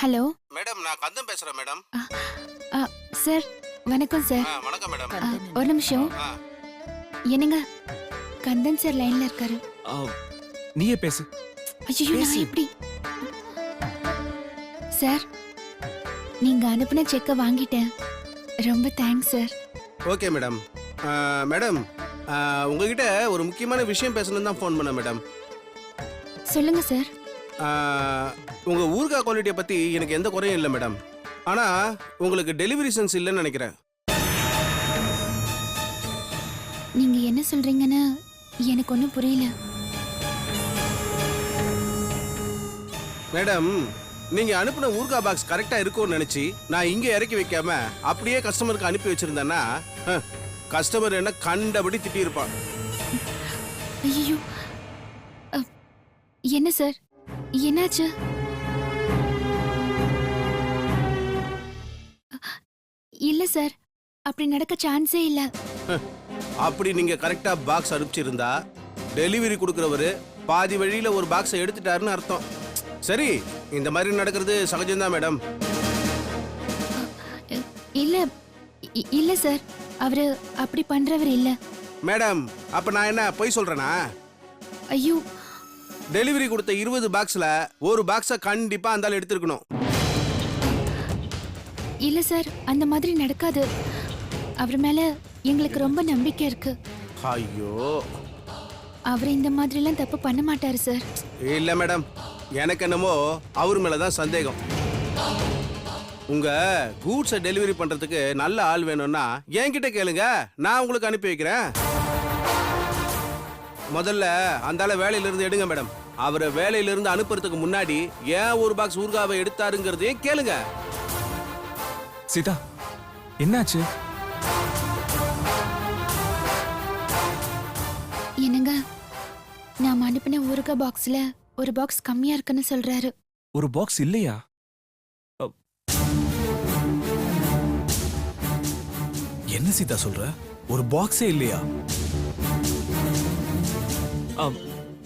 Hello madam நான் கந்தன் பேசுறேன் madam. Sir வணக்கம் சார். வணக்கம் மேடம். ஒரு நிமிஷம். என்னங்க கந்தன் சார் லைன்ல இருக்காரு. நீயே பேசு. ஐயோ நான் எப்படி சார் நீங்க அனுப்புன செக்க வாங்கிட்டேன். ரொம்ப thanks sir. Okay madam. Madam உங்ககிட்ட ஒரு முக்கியமான விஷயம் பேசணும்னு தான் ஃபோன் பண்ணேன் மேடம். சொல்லுங்க சார். உங்க ஊர்கா குவாலிட்டியை பத்தி எனக்கு எந்த குறையும் இல்லை மேடம். ஆனா உங்களுக்கு டெலிவரி சென்ஸ் இல்லைன்னு நினைக்கிறேன். நீங்க என்ன சொல்றீங்கன்னு எனக்கு ஒன்றும் புரியல. மேடம் நீங்க அனுப்பின ஊர்கா பாக்ஸ் கரெக்டா இருக்கும்னு நினைச்சு நான் இங்க இறக்கி வைக்காம அப்படியே கஸ்டமருக்கு அனுப்பி வச்சிருந்தேன்னா கஸ்டமர் என்ன கண்டபடி திட்டி இருப்பான். ஐயோ என்ன சார் என்னாச்சு? இல்ல சார் அப்படி நடக்க சான்ஸே இல்ல. அப்படி நீங்க கரெக்டா பாக்ஸ் அனுப்பிச்சிருந்தா டெலிவரி கொடுக்கறவரு பாதி வழியில ஒரு பாக்ஸை எடுத்துட்டாருன்னு அர்த்தம். சரி இந்த மாதிரி நடக்கிறது சகஜம்தான் மேடம். இல்ல இல்ல சார் அவரு அப்படி பண்றவர் இல்ல. மேடம் அப்ப நான் என்ன பொய் சொல்றேனா? ஐயோ டெலிவரி கொடுத்த 20 பாக்ஸ்ல ஒரு பாக்ஸை கண்டிப்பா அந்த எடுத்துருக்கணும். இல்ல சார் அந்த மாதிரி நடக்காது. அவர் மேல எங்களுக்கு ரொம்ப நம்பிக்கை இருக்கு. ஐயோ அவர் இந்த மாதிரி எல்லாம் தப்பு பண்ண மாட்டாரு சார். இல்ல மேடம் எனக்கு என்னமோ அவர் மேலதான் சந்தேகம். உங்க கூட்ஸை டெலிவரி பண்றதுக்கு நல்ல ஆள் வேணும்னா என்கிட்ட கேளுங்க, நான் உங்களுக்கு அனுப்பி வைக்கிறேன். முதல்ல அந்த ஆளை வேலையில இருந்து எடுங்க மேடம். அவரை வேலையில இருந்து அனுப்புறதுக்கு முன்னாடி ஏன் ஒரு பாக்ஸ் ஊர்காவை எடுத்தாருங்கிறதையும் கேளுங்க. சீதா என்னாச்சு? என்னங்க நாம அனுப்பின ஊருகா பாக்ஸ்ல ஒரு பாக்ஸ் கம்மியா இருக்குன்னு சொல்றாரு. ஒரு பாக்ஸ் இல்லையா? என்ன சீதா சொல்ற? ஒரு பாக்ஸே இல்லையா?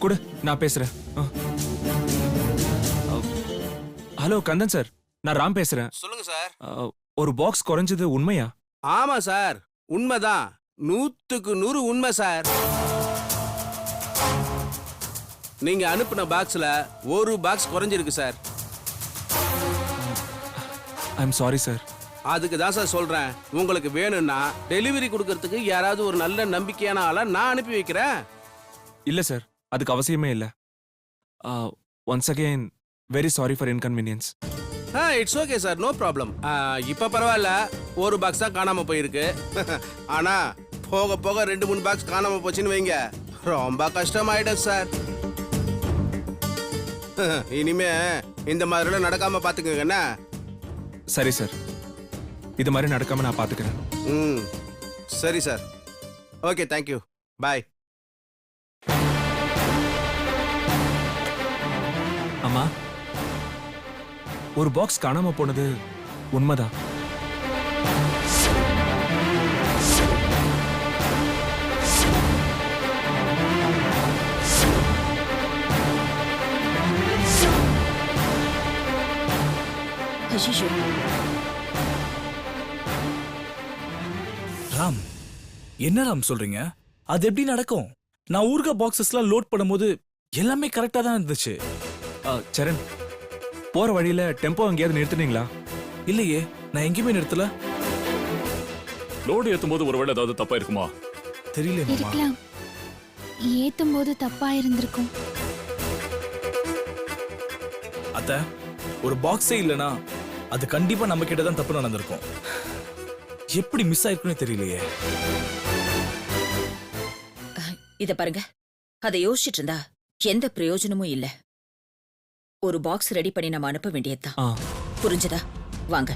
கொடு நான் பேசுறேன். ஹலோ கந்தன் சார், நான் ராம் பேசுறேன். சொல்லுங்க சார். ஒரு பாக்ஸ் குறைஞ்சது உண்மையா? ஆமா சார் உண்மைதான். 100க்கு 100 உண்மை சார். நீங்க அனுப்பின பாக்ஸ்ல ஒரு பாக்ஸ் குறைஞ்சிருக்கு சார். I'm sorry sir. அதுக்கு தான் சார் சொல்றேன், உங்களுக்கு வேணும்னா டெலிவரி கொடுக்கறதுக்கு யாராவது ஒரு நல்ல நம்பிக்கையான ஆளா நான் அனுப்பி வைக்கிறேன். இல்ல சார் அதுக்கு அவசியமே இல்ல. Once again very sorry for inconvenience. It's okay sir, no problem. இப்ப பரவாயில்ல, ஒரு பாக்ஸ் தான் காணாம போயிருக்கு. ஆனா போக போக 2-3 பாக்ஸ் காணாம போச்சுன்னு வைங்க, ரொம்ப கஷ்டமாயிடும் சார். இனிமே இந்த மாதிரிலாம் நடக்காம பாத்துக்கங்கண்ணா. சரி சார், இது மாதிரி நடக்காம நான் பாத்துக்கிறேன். சரி சார். ஓகே தேங்க்யூ, பாய். அம்மா ஒரு பாக்ஸ் காணாம போனது உண்மைதான். ராம், என்ன ராம் சொல்றீங்க? அது எப்படி நடக்கும்? நான் ஊர்கா பாக்ஸஸ்லாம் லோட் பண்ணும்போது எல்லாமே கரெக்டா தான் இருந்துச்சு. சரண், போற வழியில டெம்போ எங்கேயாவது நிறுத்துனீங்களா? இல்லையே, நான் எங்கேயுமே நிறுத்தல. லோடு ஏத்தும் போது ஒருவேளை ஏதாவது தப்பா இருக்குமா? தெரியல. இருக்கலாம், ஏத்தும் போது தப்பா இருந்திருக்கும். அத்த, ஒரு பாக்ஸே இல்லனா அது கண்டிப்பா நம்ம கிட்ட தான் தப்பு நடந்திருக்கும். எப்படி மிஸ் ஆயிருக்குன்னு தெரியலையே. இத பாருங்க, அதை யோசிச்சுட்டு இருந்தா எந்த பிரயோஜனமும் இல்ல. ஒரு பாக்ஸ் ரெடி பண்ணி நம்ம அனுப்ப வேண்டியதுதான். புரிஞ்சதா? வாங்க.